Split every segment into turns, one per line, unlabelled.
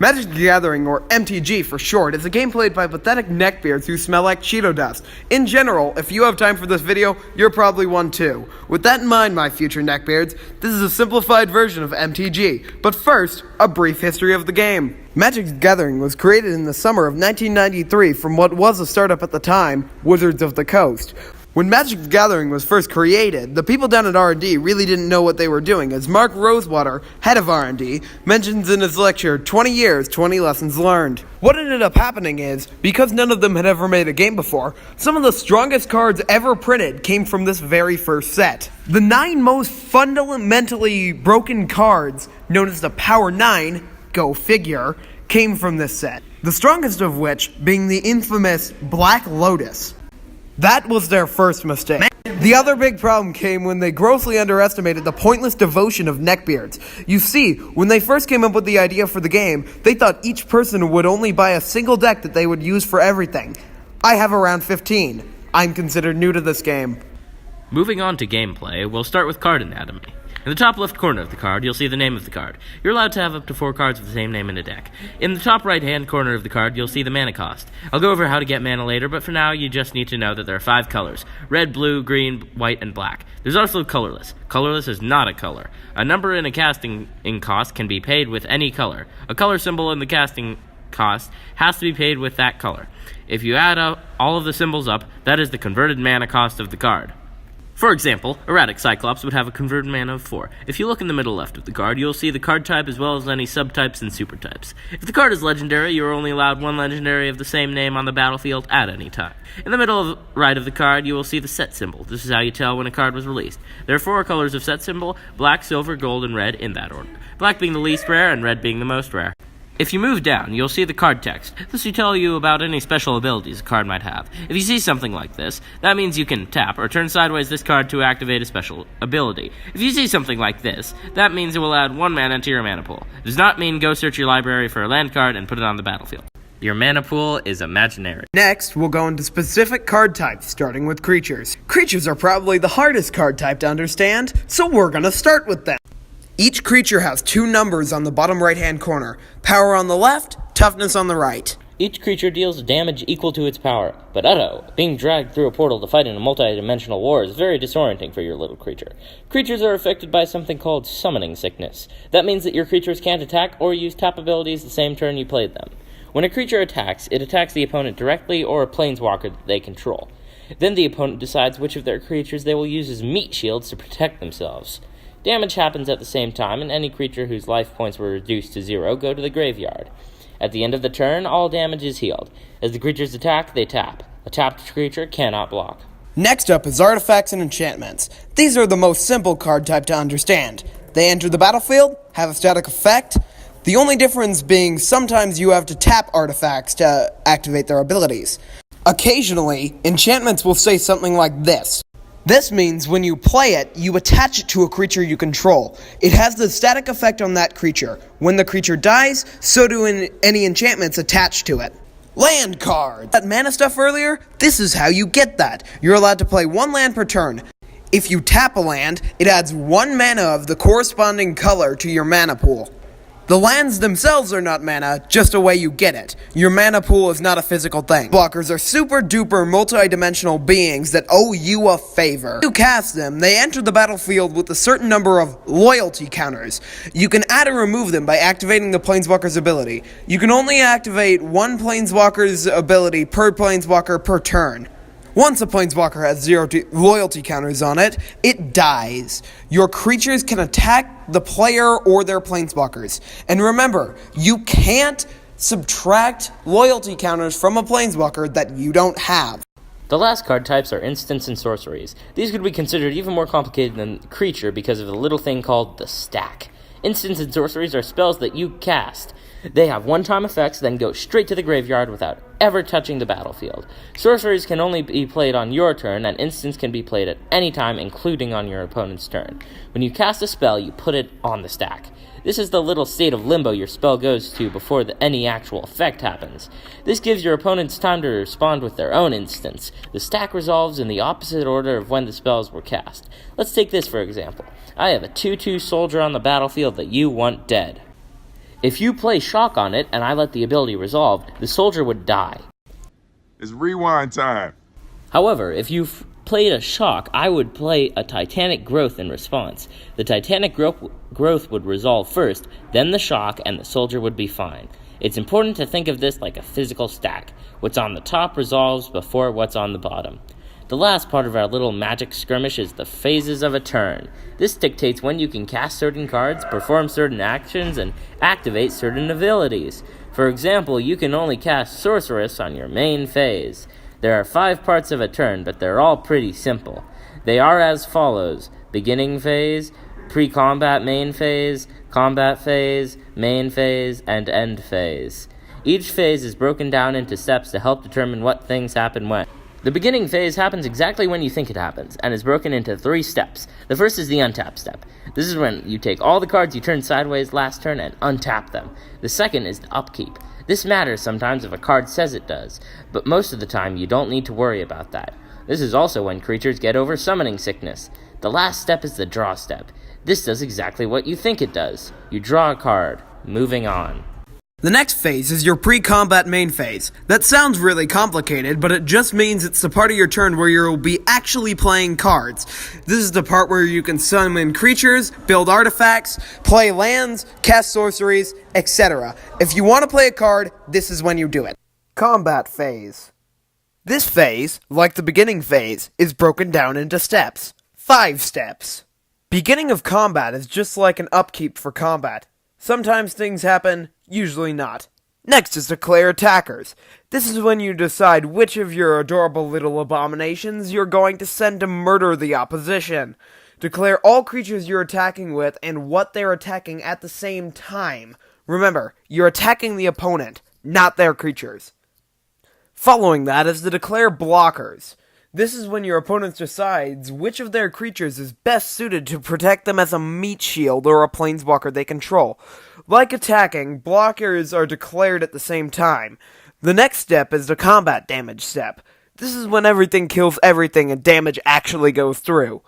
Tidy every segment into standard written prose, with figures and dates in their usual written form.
Magic the Gathering, or MTG for short, is a game played by pathetic neckbeards who smell like Cheeto dust. In general, if you have time for this video, you're probably one too. With that in mind, my future neckbeards, this is a simplified version of MTG. But first, a brief history of the game. Magic the Gathering was created in the summer of 1993 from what was a startup at the time, Wizards of the Coast. When Magic the Gathering was first created, the people down at R&D really didn't know what they were doing, as Mark Rosewater, head of R&D, mentions in his lecture, 20 years, 20 lessons learned. What ended up happening is, because none of them had ever made a game before, some of the strongest cards ever printed came from this very first set. The 9 most fundamentally broken cards, known as the Power 9, go figure, came from this set. The strongest of which being the infamous Black Lotus. That was their first mistake. The other big problem came when they grossly underestimated the pointless devotion of neckbeards. You see, when they first came up with the idea for the game, they thought each person would only buy a single deck that they would use for everything. I have around 15. I'm considered new to this game.
Moving on to gameplay, we'll start with card anatomy. In the top left corner of the card, you'll see the name of the card. You're allowed to have up to 4 cards with the same name in a deck. In the top right-hand corner of the card, you'll see the mana cost. I'll go over how to get mana later, but for now, you just need to know that there are 5 colors: red, blue, green, white, and black. There's also colorless. Colorless is not a color. A number in a casting cost can be paid with any color. A color symbol in the casting cost has to be paid with that color. If you add up all of the symbols up, that is the converted mana cost of the card. For example, Erratic Cyclops would have a converted mana of 4. If you look in the middle left of the card, you'll see the card type as well as any subtypes and supertypes. If the card is legendary, you are only allowed 1 legendary of the same name on the battlefield at any time. In the middle right of the card, you will see the set symbol. This is how you tell when a card was released. There are 4 colors of set symbol: black, silver, gold, and red in that order. Black being the least rare and red being the most rare. If you move down, you'll see the card text. This will tell you about any special abilities a card might have. If you see something like this, that means you can tap or turn sideways this card to activate a special ability. If you see something like this, that means it will add 1 mana to your mana pool. It does not mean go search your library for a land card and put it on the battlefield. Your mana pool is imaginary.
Next, we'll go into specific card types, starting with creatures. Creatures are probably the hardest card type to understand, so we're gonna start with them. Each creature has 2 numbers on the bottom right-hand corner. Power on the left, toughness on the right.
Each creature deals damage equal to its power, but being dragged through a portal to fight in a multi-dimensional war is very disorienting for your little creature. Creatures are affected by something called summoning sickness. That means that your creatures can't attack or use tap abilities the same turn you played them. When a creature attacks, it attacks the opponent directly or a planeswalker that they control. Then the opponent decides which of their creatures they will use as meat shields to protect themselves. Damage happens at the same time, and any creature whose life points were reduced to 0 go to the graveyard. At the end of the turn, all damage is healed. As the creatures attack, they tap. A tapped creature cannot block.
Next up is artifacts and enchantments. These are the most simple card type to understand. They enter the battlefield, have a static effect. The only difference being sometimes you have to tap artifacts to activate their abilities. Occasionally, enchantments will say something like this. This means when you play it, you attach it to a creature you control. It has the static effect on that creature. When the creature dies, so do any enchantments attached to it. Land cards! That mana stuff earlier, this is how you get that. You're allowed to play 1 land per turn. If you tap a land, it adds 1 mana of the corresponding color to your mana pool. The lands themselves are not mana, just a way you get it. Your mana pool is not a physical thing. Blockers are super duper multi-dimensional beings that owe you a favor. When you cast them, they enter the battlefield with a certain number of loyalty counters. You can add or remove them by activating the Planeswalker's ability. You can only activate 1 Planeswalker's ability per Planeswalker per turn. Once a Planeswalker has 0 loyalty counters on it, it dies. Your creatures can attack the player or their Planeswalkers. And remember, you can't subtract loyalty counters from a Planeswalker that you don't have.
The last card types are instants and sorceries. These could be considered even more complicated than creature because of a little thing called the stack. Instants and sorceries are spells that you cast. They have one-time effects, then go straight to the graveyard without ever touching the battlefield. Sorceries can only be played on your turn, and instants can be played at any time, including on your opponent's turn. When you cast a spell, you put it on the stack. This is the little state of limbo your spell goes to before any actual effect happens. This gives your opponents time to respond with their own instance. The stack resolves in the opposite order of when the spells were cast. Let's take this for example. I have a 2/2 soldier on the battlefield that you want dead. If you play shock on it and I let the ability resolve, the soldier would die.
It's rewind time.
However, if you played a shock, I would play a Titanic growth in response. The Titanic growth would resolve first, then the shock, and the soldier would be fine. It's important to think of this like a physical stack. What's on the top resolves before what's on the bottom. The last part of our little magic skirmish is the phases of a turn. This dictates when you can cast certain cards, perform certain actions, and activate certain abilities. For example, you can only cast Sorceress on your main phase. There are 5 parts of a turn, but they're all pretty simple. They are as follows: beginning phase, pre-combat main phase, combat phase, main phase, and end phase. Each phase is broken down into steps to help determine what things happen when. The beginning phase happens exactly when you think it happens, and is broken into 3 steps. The first is the untap step. This is when you take all the cards you turned sideways last turn and untap them. The second is the upkeep. This matters sometimes if a card says it does, but most of the time you don't need to worry about that. This is also when creatures get over summoning sickness. The last step is the draw step. This does exactly what you think it does. You draw a card. Moving on.
The next phase is your pre-combat main phase. That sounds really complicated, but it just means it's the part of your turn where you'll be actually playing cards. This is the part where you can summon creatures, build artifacts, play lands, cast sorceries, etc. If you want to play a card, this is when you do it. Combat phase. This phase, like the beginning phase, is broken down into steps. 5 steps. Beginning of combat is just like an upkeep for combat. Sometimes things happen, usually not. Next is declare attackers. This is when you decide which of your adorable little abominations you're going to send to murder the opposition. Declare all creatures you're attacking with and what they're attacking at the same time. Remember, you're attacking the opponent, not their creatures. Following that is the declare blockers. This is when your opponent decides which of their creatures is best suited to protect them as a meat shield or a planeswalker they control. Like attacking, blockers are declared at the same time. The next step is the combat damage step. This is when everything kills everything and damage actually goes through.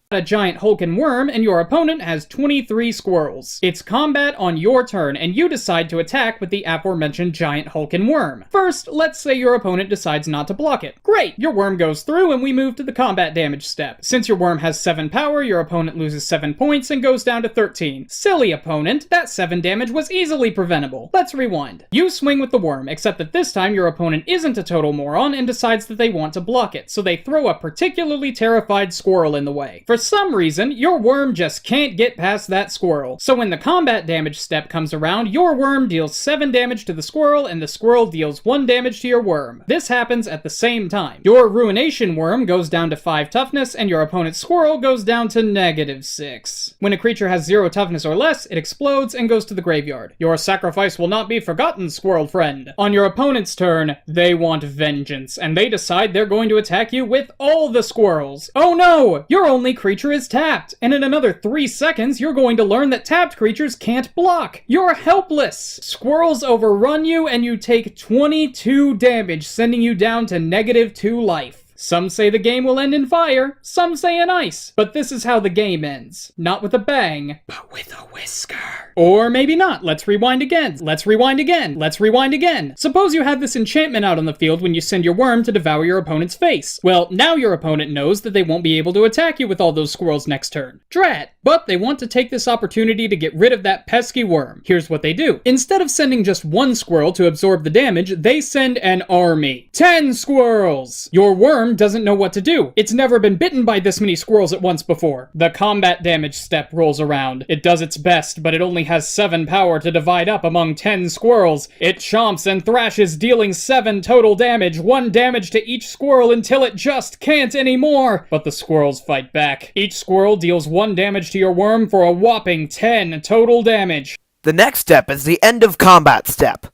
A giant Hulkin worm, and your opponent has 23 squirrels. It's combat on your turn, and you decide to attack with the aforementioned giant Hulkin worm. First, let's say your opponent decides not to block it. Great! Your worm goes through, and we move to the combat damage step. Since your worm has 7 power, your opponent loses 7 points and goes down to 13. Silly opponent, that 7 damage was easily preventable. Let's rewind. You swing with the worm, except that this time your opponent isn't a total moron and decides that they want to block it, so they throw a particularly terrified squirrel in the way. For some reason, your worm just can't get past that squirrel. So when the combat damage step comes around, your worm deals 7 damage to the squirrel, and the squirrel deals 1 damage to your worm. This happens at the same time. Your ruination worm goes down to 5 toughness, and your opponent's squirrel goes down to -6. When a creature has 0 toughness or less, it explodes and goes to the graveyard. Your sacrifice will not be forgotten, squirrel friend. On your opponent's turn, they want vengeance, and they decide they're going to attack you with all the squirrels. Oh no! Your only creature is tapped, and in another 3 seconds, you're going to learn that tapped creatures can't block. You're helpless. Squirrels overrun you, and you take 22 damage, sending you down to -2 life. Some say the game will end in fire, some say in ice, but this is how the game ends. Not with a bang, but with a whisker. Or maybe not. Let's rewind again. Let's rewind again. Let's rewind again. Suppose you have this enchantment out on the field when you send your worm to devour your opponent's face. Well, now your opponent knows that they won't be able to attack you with all those squirrels next turn. Drat! But they want to take this opportunity to get rid of that pesky worm. Here's what they do. Instead of sending just 1 squirrel to absorb the damage, they send an army. 10 squirrels! Your worm doesn't know what to do. It's never been bitten by this many squirrels at once before. The combat damage step rolls around. It does its best, but it only has 7 power to divide up among 10 squirrels. It chomps and thrashes, dealing 7 total damage, 1 damage to each squirrel until it just can't anymore. But the squirrels fight back. Each squirrel deals 1 damage to your worm for a whopping 10 total damage.
The next step is the end of combat step.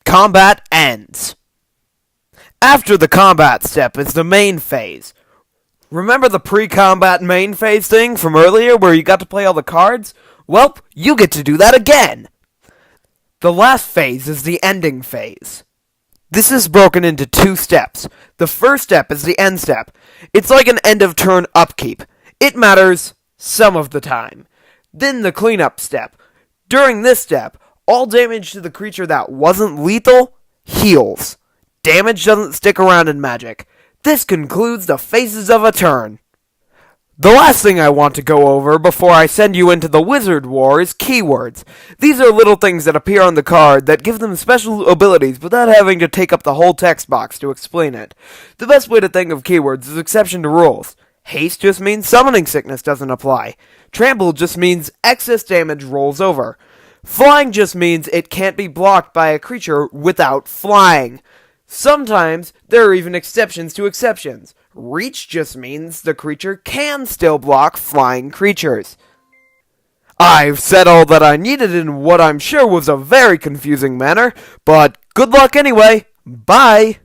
Combat ends. After the combat step is the main phase. Remember the pre-combat main phase thing from earlier where you got to play all the cards? Well, you get to do that again! The last phase is the ending phase. This is broken into 2 steps. The first step is the end step. It's like an end-of-turn upkeep. It matters some of the time. Then the cleanup step. During this step, All damage to the creature that wasn't lethal heals. Damage doesn't stick around in Magic. This concludes the phases of a turn. The last thing I want to go over before I send you into the Wizard War is keywords. These are little things that appear on the card that give them special abilities without having to take up the whole text box to explain it. The best way to think of keywords is exception to rules. Haste just means summoning sickness doesn't apply. Trample just means excess damage rolls over. Flying just means it can't be blocked by a creature without flying. Sometimes there are even exceptions to exceptions. Reach just means the creature can still block flying creatures. I've said all that I needed in what I'm sure was a very confusing manner, but good luck anyway. Bye!